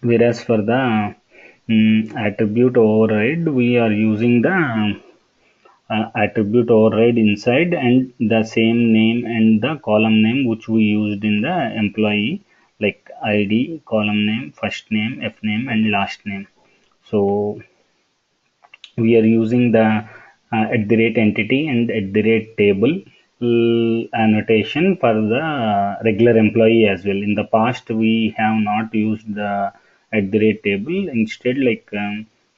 whereas for the attribute override, we are using the attribute override inside and the same name and the column name which we used in the employee, like id, column name, first name, f name, and last name. So we are using the at the rate entity and at the rate table annotation for the regular employee as well. In the past, we have not used the at the rate table. Instead, like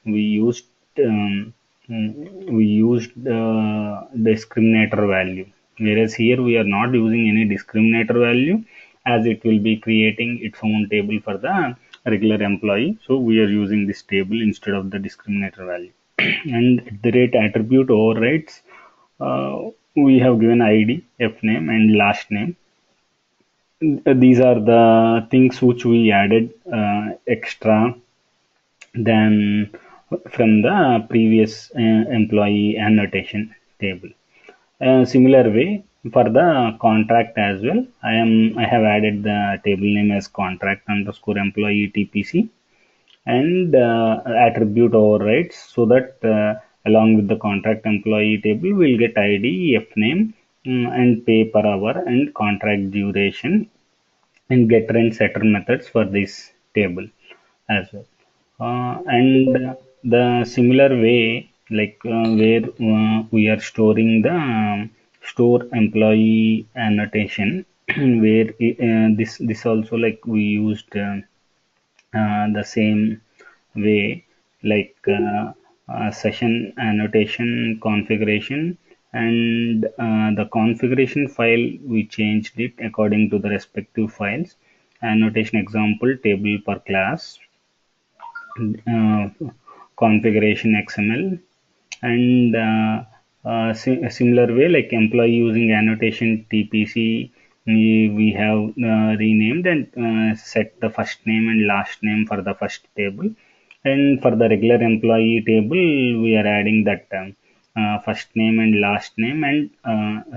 we used um, we used discriminator value. Whereas here we are not using any discriminator value, as it will be creating its own table for the regular employee. So we are using this table instead of the discriminator value. And at the rate attribute overrides, we have given id, f name, and last name. These are the things which we added extra than from the previous employee annotation table. Similar way for the contract as well. I have added the table name as contract underscore employee TPC and attribute overrides, so that along with the contract employee table we'll get id, f name, and pay per hour and contract duration, and getter and setter methods for this table as well. And the similar way, like where we are storing the store employee annotation, where this also, like we used the same way, like session annotation configuration, and the configuration file we changed it according to the respective files. Annotation example table per class, uh, configuration XML, and a similar way, like employee using annotation TPC, we have renamed and set the first name and last name for the first table, and for the regular employee table we are adding that first name and last name and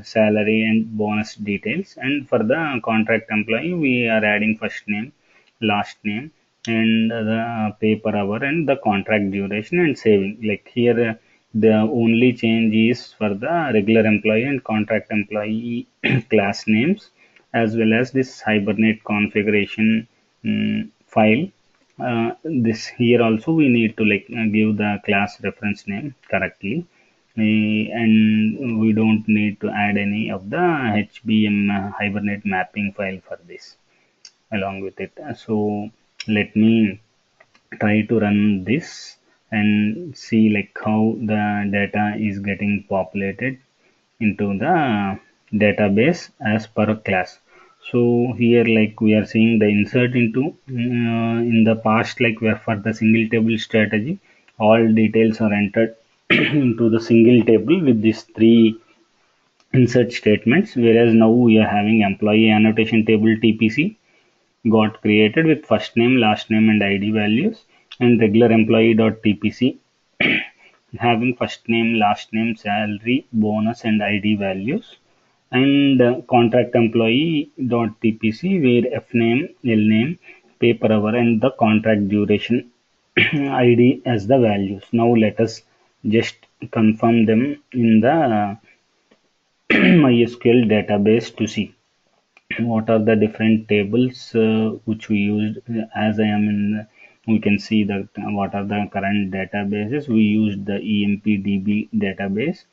salary and bonus details, and for the contract employee we are adding first name, last name, and the pay per hour and the contract duration and saving. Like here, the only change is for the regular employee and contract employee class names, as well as this Hibernate configuration file. This here also we need to like give the class reference name correctly. And we don't need to add any of the HBM Hibernate mapping file for this along with it. So let me try to run this and see like how the data is getting populated into the database as per class. So here, like we are seeing the insert into in the past, like where for the single table strategy, all details are entered into the single table with these three insert statements, whereas now we are having employee annotation table TPC got created with first name, last name, and ID values, and regular employee.tpc having first name, last name, salary, bonus, and ID values, and contract employee.tpc where f name, l name, pay per hour, and the contract duration ID as the values. Now let us just confirm them in the MySQL database to see what are the different tables which we used. As I am in, we can see that what are the current databases. We used the empdb database,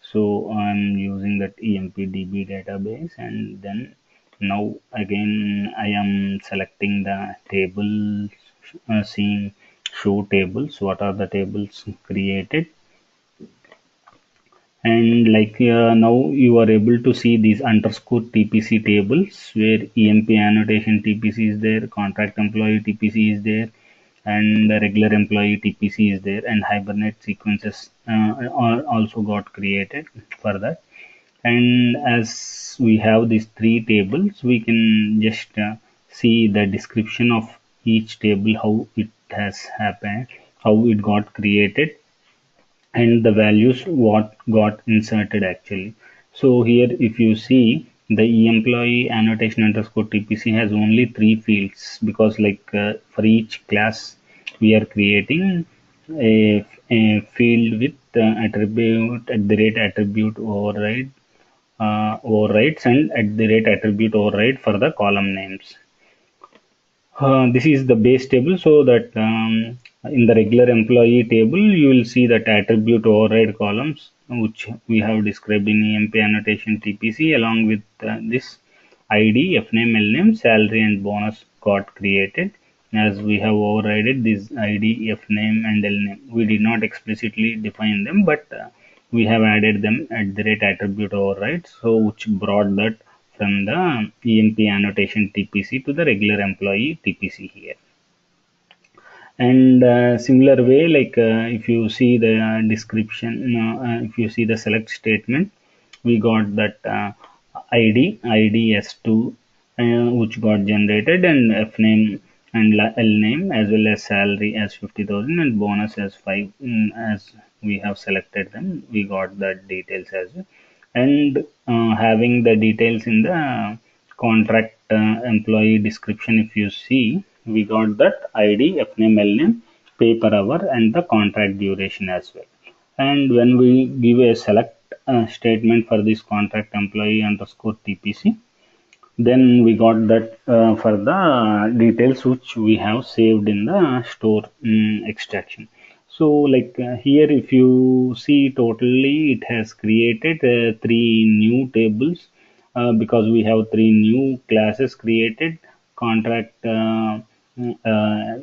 so I'm using that empdb database, and then now again I am selecting the tables, seeing show tables, what are the tables created. And like now you are able to see these underscore TPC tables where EMP annotation TPC is there, contract employee TPC is there, and the regular employee TPC is there, and Hibernate sequences also got created for that. And as we have these three tables, we can just see the description of each table, how it has happened, how it got created, and the values what got inserted actually. So here if you see, the employee annotation underscore TPC has only three fields, because for each class we are creating a field with attribute at the rate attribute overrides and at the rate attribute override for the column names. This is the base table, so that in the regular employee table, you will see that attribute override columns, which we have described in EMP annotation TPC, along with this ID, FName, LName, salary, and bonus got created, as we have overridden this ID, FName, and LName. We did not explicitly define them, but we have added them at the rate attribute override, so which brought that from the EMP annotation TPC to the regular employee TPC here. And similar way, if you see the description, if you see the select statement, we got that ID S2, which got generated, and F name and L name, as well as salary as 50,000 and bonus as 5, as we have selected them. We got that details as well. And having the details in the contract employee description, if you see, we got that ID, FName, LName, pay per hour, and the contract duration as well. And when we give a select statement for this contract employee underscore TPC, then we got that for the details which we have saved in the store extraction. So here, if you see, totally it has created three new tables, because we have three new classes created: contract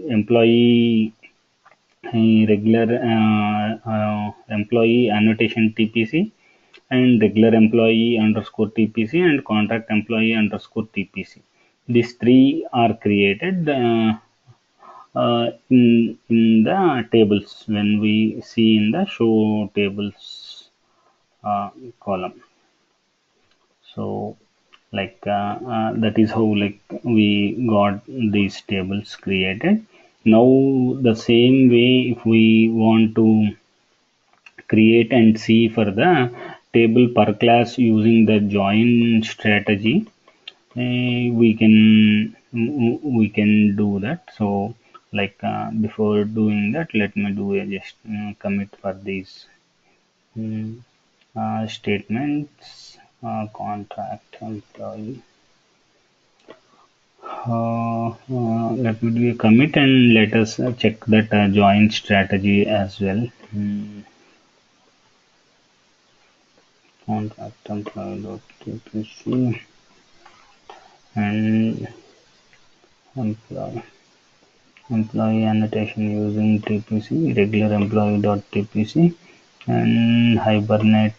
employee, regular employee annotation TPC, and regular employee underscore TPC, and contract employee underscore TPC. These three are created in the tables when we see in the show tables column. So that is how we got these tables created. Now the same way, if we want to create and see for the table per class using the join strategy, we can do that. So before doing that, let me do a just commit for these statements. Contract employee, let me do a commit, and let us check that join strategy as well. Contract employee.tpc and employee annotation using TPC, regular employee.tpc, and Hibernate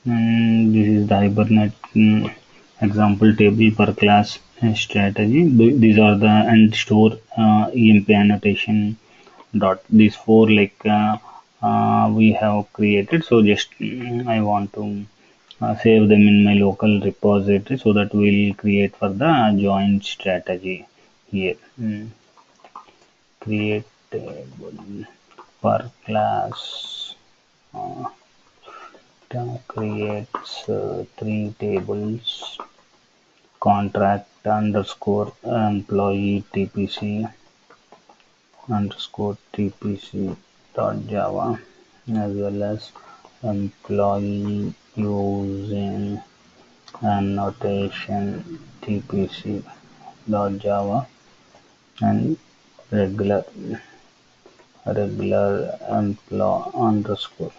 and this is the Hibernate example table per class strategy. These are the, and store EMP annotation dot, these four we have created. So just I want to save them in my local repository, so that we'll create for the join strategy here. Create table per class creates three tables: contract underscore employee TPC underscore TPC dot Java, as well as employee using annotation TPC dot Java, and regular employee underscore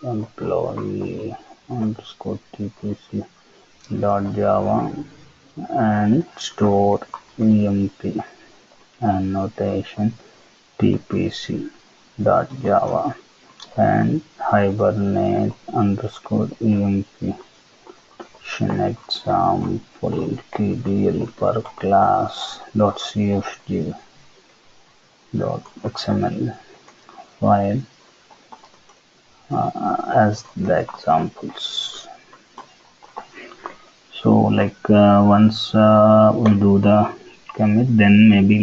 employee underscore TPC dot Java, and store EMP annotation TPC dot Java, and Hibernate underscore EMP example TBL per class dot CSV dot XML file as the examples. So once we do the commit, then maybe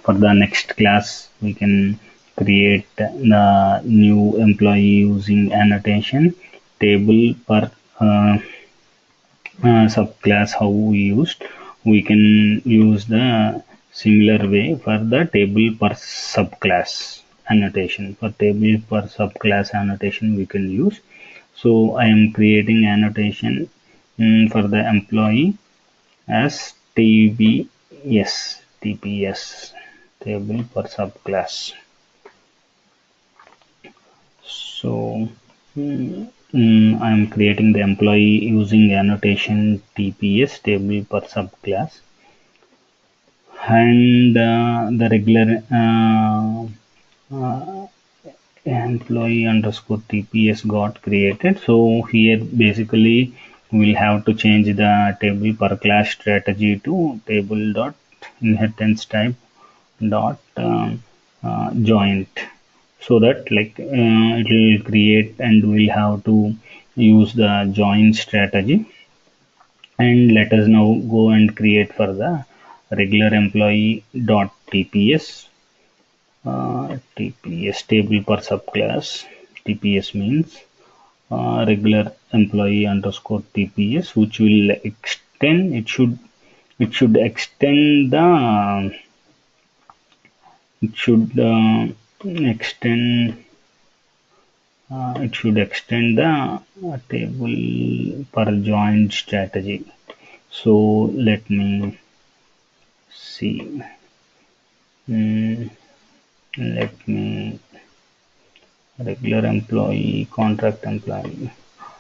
for the next class, we can create the new employee using annotation table per subclass. How we used, we can use the similar way for the table per subclass annotation. For table per subclass annotation we can use. So I am creating annotation for the employee as tps table per subclass. So I'm creating the employee using annotation TPS table per subclass, and the regular employee underscore TPS got created. So here basically we'll have to change the table per class strategy to table dot inheritance type dot joint, so that like it will create, and we'll have to use the join strategy. And let us now go and create for the regular employee dot tps tps table per subclass. TPS means regular employee underscore tps, which will extend, it should extend the it should extend it should extend the table per join strategy. So let me see. Let me regular employee contract employee.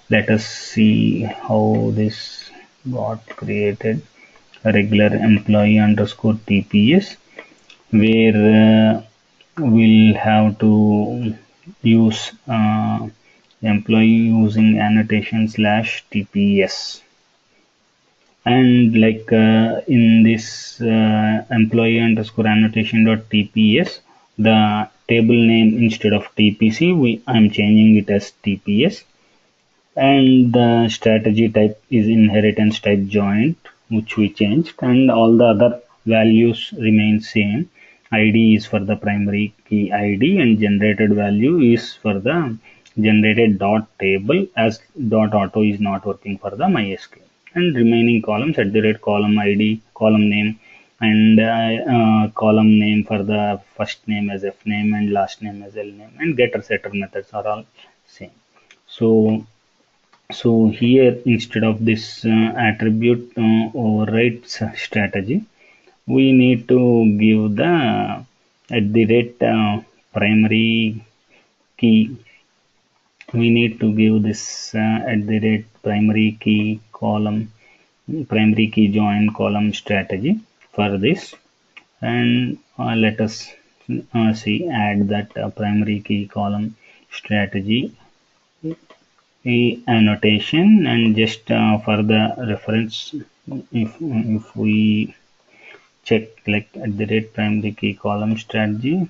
Let us see how this got created. Regular employee underscore TPS, where we'll have to use employee using annotation slash TPS. And like in this employee underscore annotation dot TPS, the table name instead of TPC, I'm changing it as TPS, and the strategy type is inheritance type joint, which we changed, and all the other values remain same. ID is for the primary key ID, and generated value is for the generated dot table, as dot auto is not working for the MySQL. And remaining columns at the rate column ID, column name, and column name for the first name as F name and last name as L name, and getter setter methods are all same. So here, instead of this attribute overrides strategy, we need to give the at the rate primary key. We need to give this at the rate primary key column, primary key join column strategy for this. And let us see, add that primary key column strategy annotation. And just for the reference, if we check like at the rate primary key column strategy,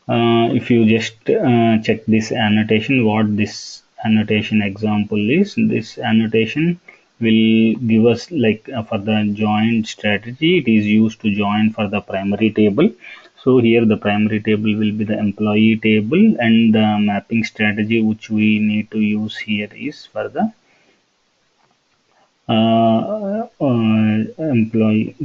if you just check this annotation, what this annotation example is, this annotation will give us like for the join strategy, it is used to join for the primary table. So here the primary table will be the employee table, and the mapping strategy which we need to use here is for the employee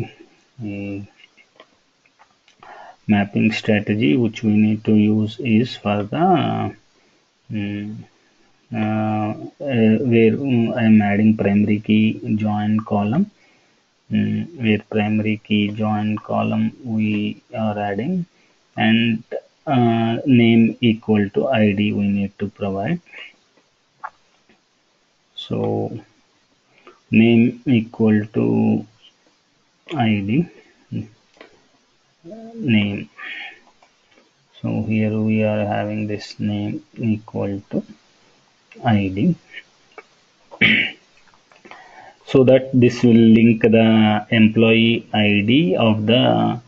mapping strategy which we need to use is for the where I am adding primary key join column, where primary key join column we are adding, and name equal to ID we need to provide. So name equal to ID name. So here we are having this name equal to ID, so that this will link the employee ID of the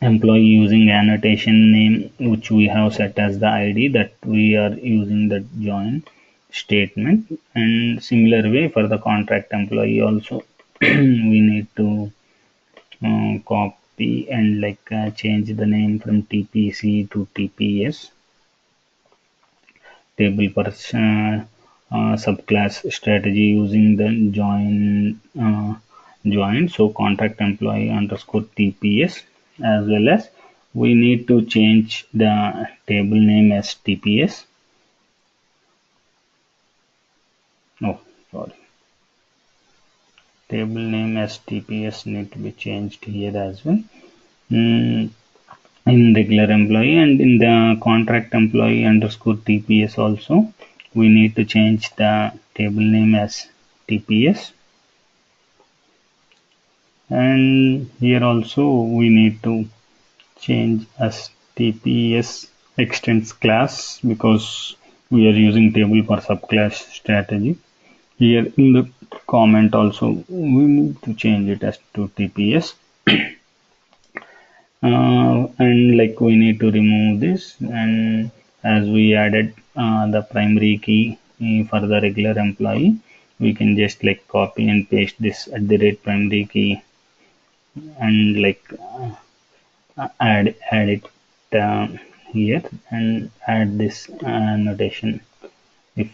employee using annotation name, which we have set as the ID that we are using the join statement. And similar way for the contract employee also we need to and change the name from TPC to TPS, table per subclass strategy using the join, so contract employee underscore TPS, as well as we need to change the table name as TPS. Oh, sorry. Table name as TPS need to be changed here as well. In regular employee, and in the contract employee underscore TPS also we need to change the table name as TPS, and here also we need to change as TPS extends class because we are using table per subclass strategy. Here in the comment also we need to change it as to TPS. And we need to remove this, and as we added the primary key for the regular employee, we can just copy and paste this at the rate primary key, and add it here, and add this annotation if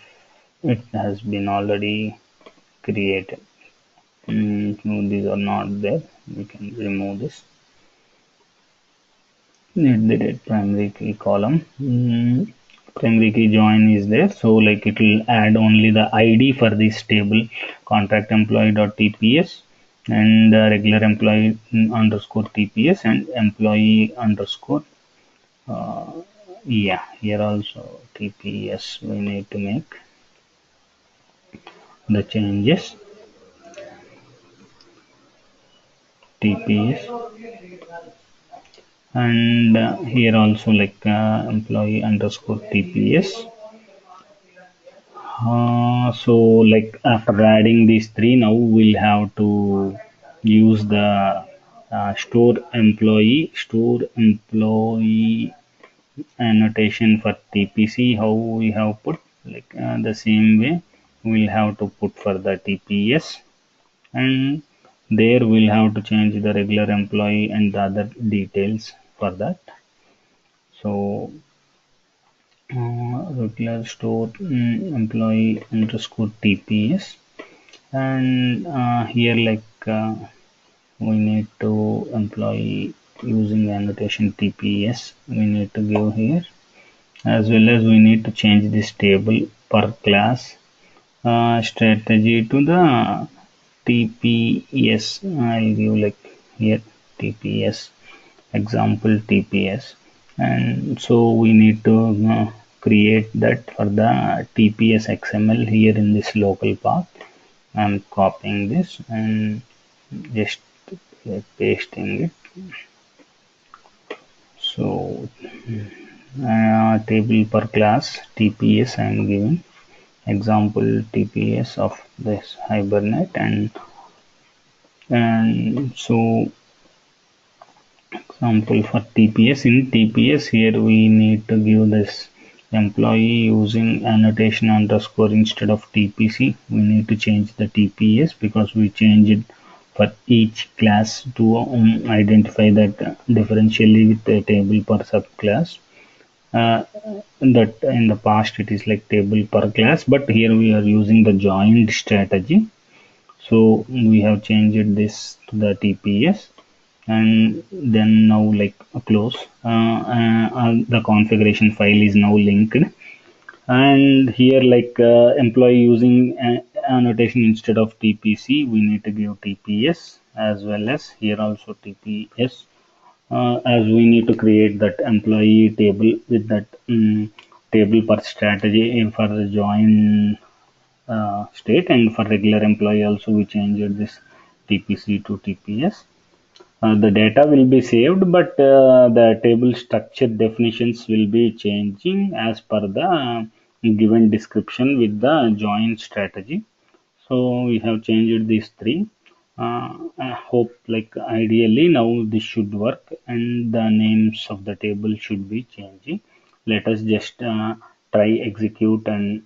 it has been already created. No, these are not there, we can remove this. At the rate primary key column, primary key join is there, so it will add only the ID for this table, contract employee dot TPS, and regular employee underscore TPS, and employee underscore yeah, here also TPS we need to make the changes. TPS, and here also employee underscore TPS. So after adding these three, now we'll have to use the store employee annotation for TPC. How we have put the same way we'll have to put for the TPS, and there we'll have to change the regular employee and the other details for that. So regular store employee underscore TPS, and here we need to employee using annotation TPS we need to give here, as well as we need to change this table per class strategy to the TPS. I'll give here TPS example TPS, and so we need to create that for the TPS XML here in this local path. I'm copying this and just pasting it. So table per class TPS I am giving example TPS of this Hibernate, and so example for TPS. In TPS here we need to give this employee using annotation underscore instead of TPC. We need to change the TPS because we change it for each class to identify that differentially with the table per subclass. That in the past it is table per class, but here we are using the joined strategy, so we have changed this to the TPS, and then now close. The configuration file is now linked, and here employee using annotation instead of TPC we need to give TPS, as well as here also TPS, as we need to create that employee table with that table per strategy for the join state, and for regular employee also we changed this TPC to TPS. The data will be saved, but the table structure definitions will be changing as per the given description with the join strategy. So we have changed these three. I hope ideally now this should work, and the names of the table should be changing. Let us just try execute and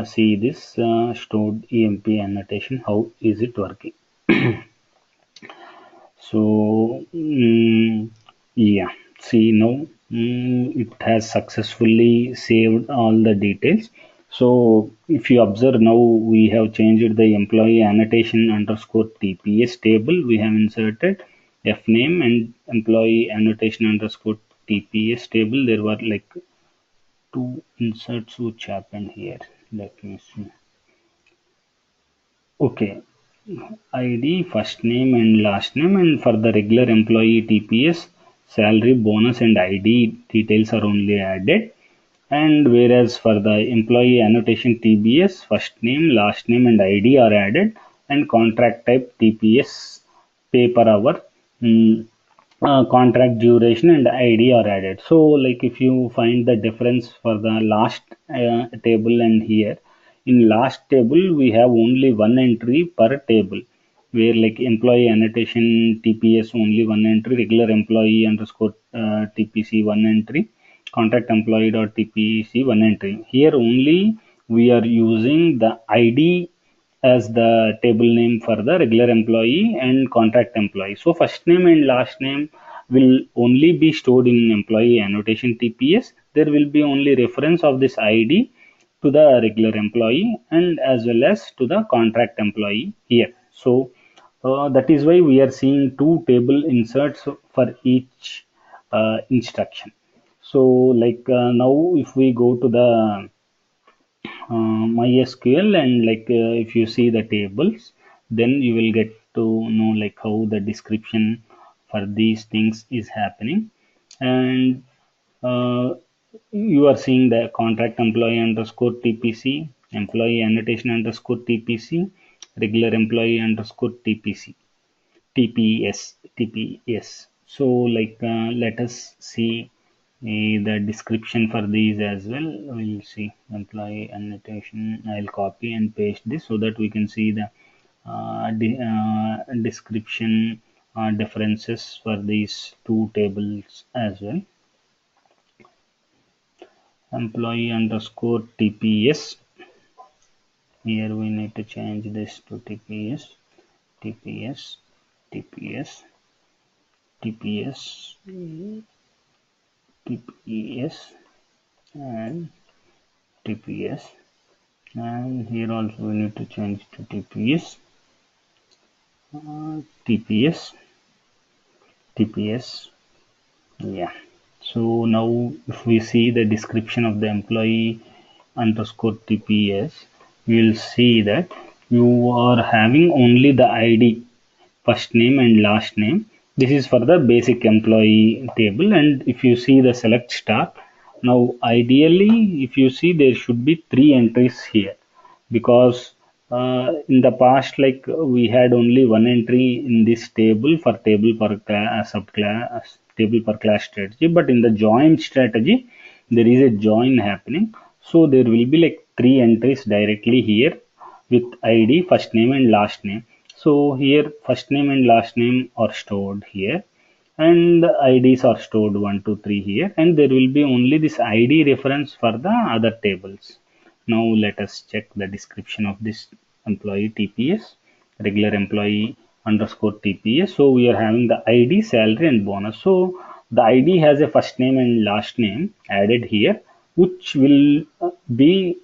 see this stored EMP annotation, how is it working. So yeah, see now it has successfully saved all the details. So if you observe now, we have changed the employee annotation underscore TPS table. We have inserted fname and employee annotation underscore TPS table. There were like two inserts which happened here. Let me see. Okay, ID, first name and last name, and for the regular employee TPS, salary, bonus, and ID details are only added. And whereas for the employee annotation TBS, first name, last name, and ID are added, and contract type TPS, pay per hour, mm, contract duration, and ID are added. So, like if you find the difference for the last table and here, in last table we have only one entry per table, where like employee annotation TPS only one entry, regular employee underscore TPC one entry, contract employee dot TPC one entry. Here only we are using the ID as the table name for the regular employee and contract employee. So first name and last name will only be stored in employee annotation TPS. There will be only reference of this ID to the regular employee and as well as to the contract employee here. So that is why we are seeing two table inserts for each instruction. So like now if we go to the MySQL and like if you see the tables, then you will get to know like how the description for these things is happening. And uh, you are seeing the contract employee underscore TPC, employee annotation underscore TPC, regular employee underscore TPC, TPS. So like let us see the description for these as well. We'll see employee annotation. I'll copy and paste this so that we can see the description differences for these two tables as well. Employee underscore TPS. Here we need to change this to TPS, TPS, TPS, TPS, TPS, and TPS. And here also we need to change to TPS, TPS, TPS. Yeah. So now if we see the description of the employee underscore TPS, we will see that you are having only the ID, first name and last name. This is for the basic employee table. And if you see the select star, now ideally if you see there should be three entries here, because in the past like we had only one entry in this table for table per class, subclass, table per class strategy, but in the join strategy there is a join happening. So there will be like three entries directly here with ID, first name and last name. So here first name and last name are stored here, and the IDs are stored 1, 2, 3 here, and there will be only this ID reference for the other tables. Now let us check the description of this employee TPS, regular employee underscore TPS. So we are having the ID, salary and bonus. So the ID has a first name and last name added here, which will be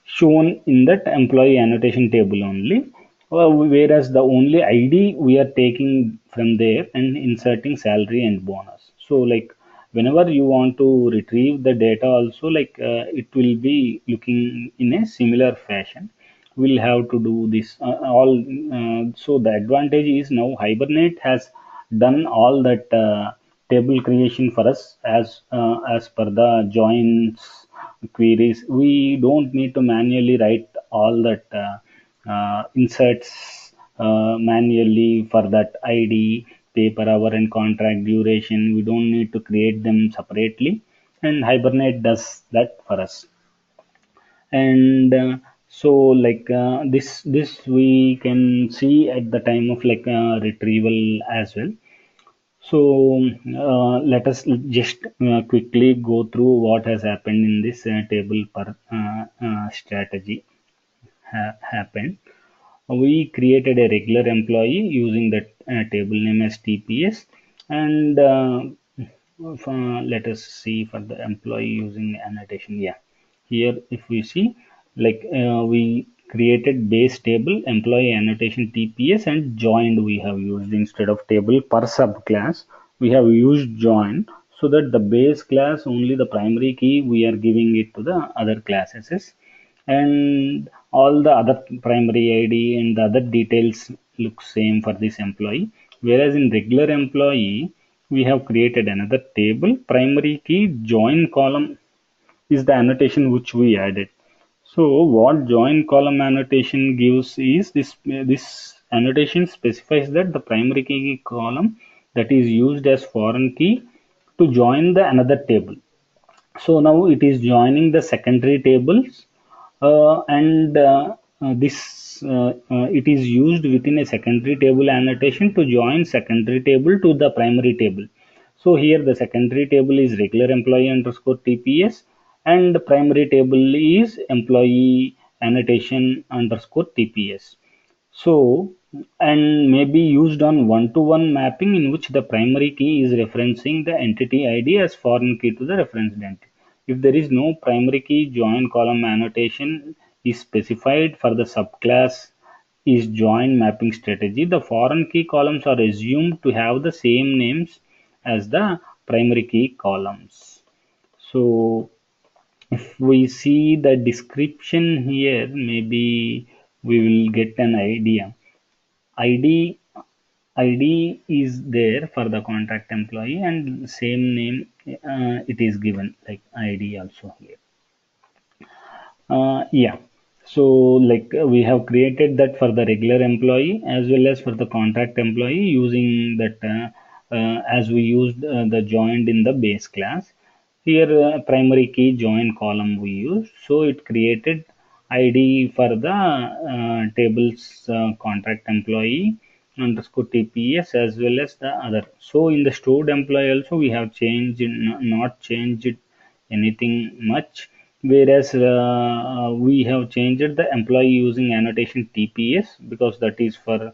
shown in that employee annotation table only. Whereas the only ID we are taking from there and inserting salary and bonus. So like whenever you want to retrieve the data also, like it will be looking in a similar fashion. We'll have to do this all. So the advantage is now Hibernate has done all that table creation for us as per the joins queries. We don't need to manually write all that inserts manually for that ID, pay per hour, and contract duration. We don't need to create them separately, and Hibernate does that for us. And so like this we can see at the time of like retrieval as well. So let us just quickly go through what has happened in this table per strategy happened. we created a regular employee using that table name as TPS, and let us see for the employee using annotation. Yeah, here if we see, like we created base table employee annotation TPS, and joined we have used instead of table per subclass. We have used join, so that the base class only the primary key we are giving it to the other classes, and all the other primary ID and the other details look same for this employee. Whereas in regular employee, we have created another table primary key join column is the annotation which we added. So what join column annotation gives is this annotation specifies that the primary key column that is used as foreign key to join the another table. So now it is joining the secondary tables, and it is used within a secondary table annotation to join secondary table to the primary table. So here the secondary table is regular employee underscore TPS, and the primary table is employee annotation underscore TPS. So, and may be used on one-to-one mapping in which the primary key is referencing the entity ID as foreign key to the referenced entity. If there is no primary key, join column annotation is specified for the subclass is join mapping strategy. The foreign key columns are assumed to have the same names as the primary key columns. So if we see the description here, maybe we will get an idea. ID is there for the contract employee, and same name it is given like ID also here. Yeah. So like we have created that for the regular employee as well as for the contract employee using that as we used the joined in the base class. Here primary key join column we used. So it created ID for the tables contract employee underscore TPS as well as the other. So in the stored employee also we have changed, not changed anything much, whereas we have changed the employee using annotation TPS because that is for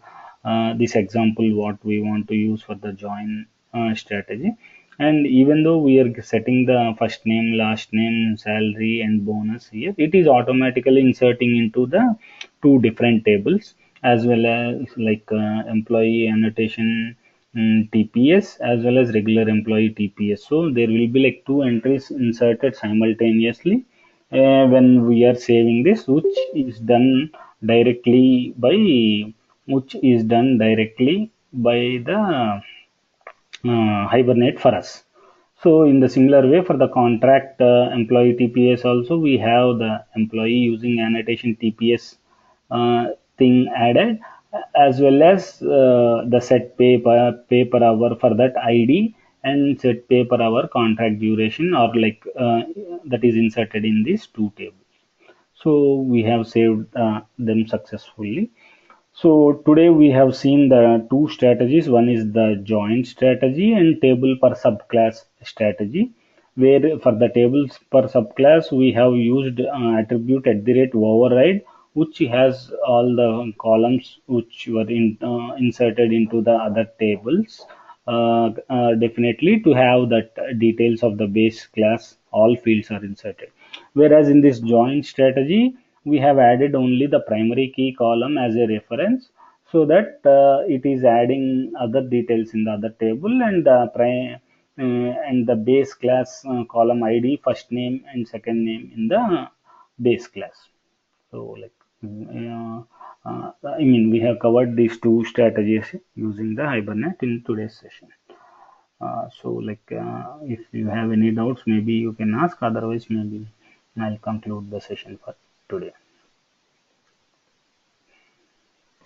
this example what we want to use for the join strategy. And even though we are setting the first name, last name, salary and bonus here, it is automatically inserting into the two different tables as well as like employee annotation TPS as well as regular employee TPS. So there will be like two entries inserted simultaneously when we are saving this, which is done directly by the Hibernate for us. So in the similar way for the contract employee TPS also we have the employee using annotation TPS thing added, as well as the set pay per hour for that ID and set pay per hour contract duration or like that is inserted in these two tables. So we have saved them successfully. So today we have seen the two strategies. One is the join strategy and table per subclass strategy, where for the tables per subclass we have used attribute @override, which has all the columns which were inserted into the other tables. Definitely to have that details of the base class, all fields are inserted. Whereas in this join strategy, we have added only the primary key column as a reference, so that it is adding other details in the other table, and the base class column ID, first name and second name in the base class. So like I mean we have covered these two strategies using the Hibernate in today's session. So like if you have any doubts, maybe you can ask. Otherwise, maybe I'll conclude the session for today.